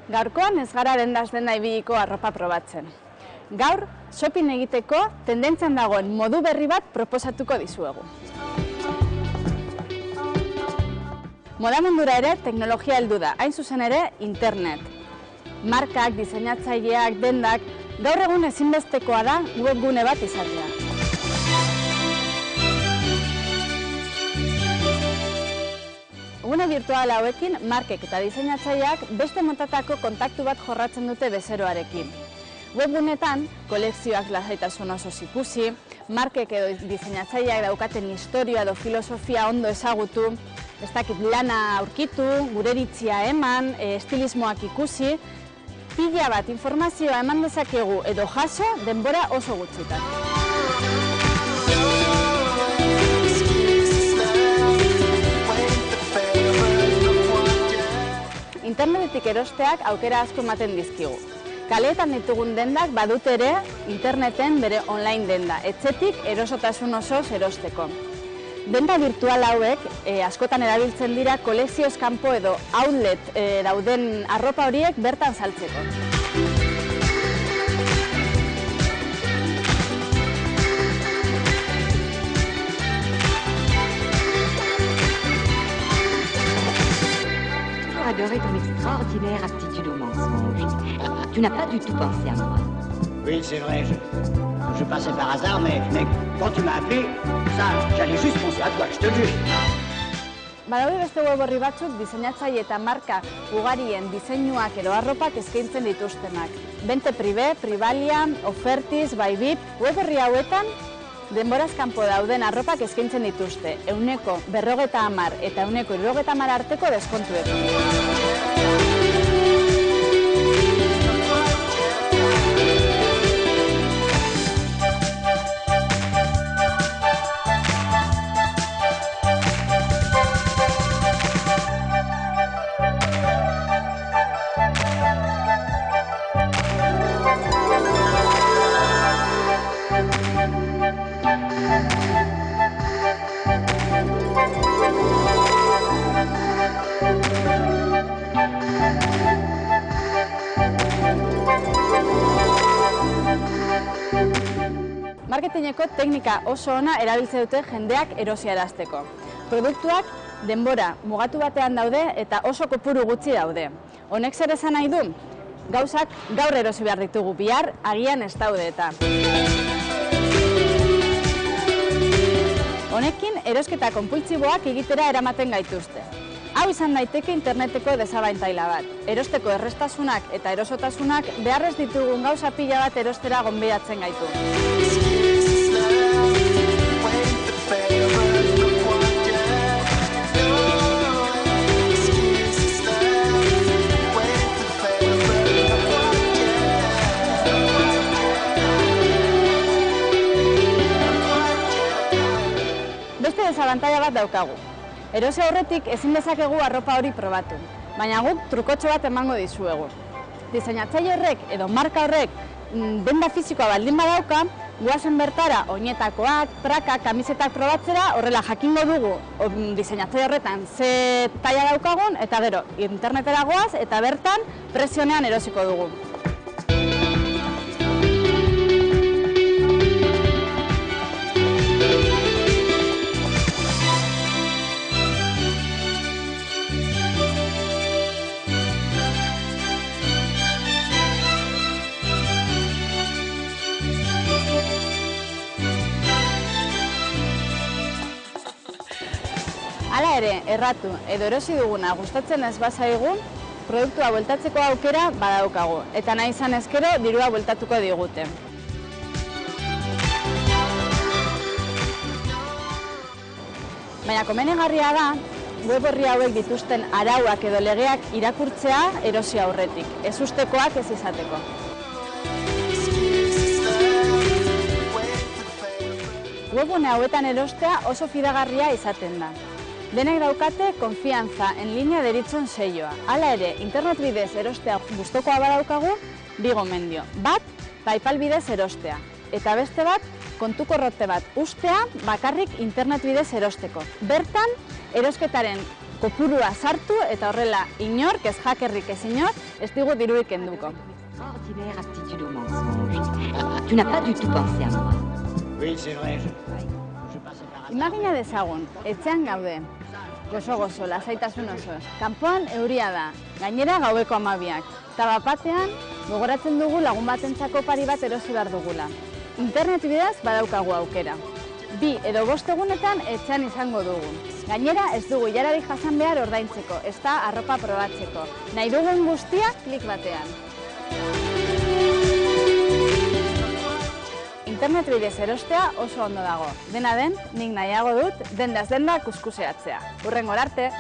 Gaurkoan ez gara dendaz denda ibiliko arropa probatzen. Gaur, shopping egiteko tendentzian dagoen modu berri bat proposatuko dizuegu. Moda mundura ere teknologia heldu da, hain zuzen ere internet. Markak, diseinatzaileak, dendak, gaur egun ezinbestekoa da webgune bat izatea. Gune virtual hauekin, markek eta diseinatzaileak beste motatako kontaktu bat jorratzen dute bezeroarekin. Webgunetan, kolekzioak lasaitasun osoz ikusi, markek edo diseinatzaileak daukaten historia edo filosofia ondo ezagutu, ez dakit lana aurkitu, gure iritzia eman, estilismoak ikusi, pila bat informazioa eman dezakegu edo jaso denbora oso gutxitan. Internetetik erosteak aukera asko ematen dizkigu. Kaleetan ditugun dendak badute ere interneten bere online denda, etxetik erosotasun osoz erosteko. Denda virtual hauek askotan erabiltzen dira kolekzioz kanpo edo outlet dauden arropa horiek bertan saltzeko. Adoré ton extraordinaire aptitude au mensonge. Tu n'as pas du tout pensé à moi. Oui, c'est vrai, je passais par hasard, mais quand tu m'as appelé, ça, j'allais juste penser à toi, je te le jure. Badaude beste web orri batzuk diseinatzaile eta marka ugarien diseinuak edo arropak eskaintzen dituztenak. Bente Privé, Privalia, Ofertis, Bybit, web orri hauetan denboraz kanpo dauden arropak eskaintzen dituzte, 50% eta 70% arteko deskontuekin. Marketingeko teknika oso ona erabiltzen dute jendeak erosiarazteko. Produktuak denbora mugatu batean daude eta oso kopuru gutxi daude. Honek zer esan nahi du? Gauzak gaur erosi behar ditugu, bihar agian ez daude eta. Honekin erosketa konpultsiboak egitera eramaten gaituzte. Hau izan daiteke interneteko desabantaila bat. Erosteko errestasunak eta erosotasunak beharrez ditugun gauza pila bat erostera gonbidatzen gaitu. Beste desabantaila bat daukagu. Erose aurretik ezin dezakegu arropa hori probatu, baina guk trukotxo bat emango dizuegu. Diseinatzaile horrek edo marka horrek denda fisikoa baldin badauka, guazen bertara oinetakoak, prakak, kamisetak probatzera, horrela jakingo dugu diseinatzaile horretan ze taila daukagun, eta gero internetera goaz eta bertan presionean erosiko dugu. Hala ere, erratu edo erosi duguna gustatzen ez bazaigu, produktua bueltatzeko aukera badaukagu, eta nahi izan ezkero dirua bueltatuko digute. Baina komenigarria da, web orri hauek dituzten arauak edo legeak irakurtzea erosi aurretik, ez ustekoak ez izateko. Webgune hauetan erostea oso fidagarria izaten da. Denek daukate konfiantza en linea deritzon seioa. Hala ere, internet bidez erostea gustokoa badaukagu, bi gomendio. Bat, PayPal bidez erostea. Eta beste bat, kontu korronte bat ustea bakarrik internet bidez erosteko. Bertan, erosketaren kopurua sartu eta horrela inork, ez hackerrik ez inor, ez digu dirurik kenduko. Extraordinaire aptitude au mensonge. Tu n'as pas du tout pensé à moi. Oui, c'est vrai, je passais par hasard. Imagina dezagun, etxean gaude. Gozo, lasaitasun osoz. Kanpoan euria da, gainera gaueko 12ak. Eta bapatean, gogoratzen dugu lagun batentzako pari bat erosi behar dugula. Internet bidez badaukagu aukera. 2 edo 5 egunetan etxean izango dugu. Gainera ez dugu ilararik jasan behar ordaintzeko, ez da arropa probatzeko. Nahi dugun guztia klik batean. Internet bidez erostea oso ondo dago. Dena den, nik nahiago dut, dendaz denda kuskuseatzea. Hurrengora arte!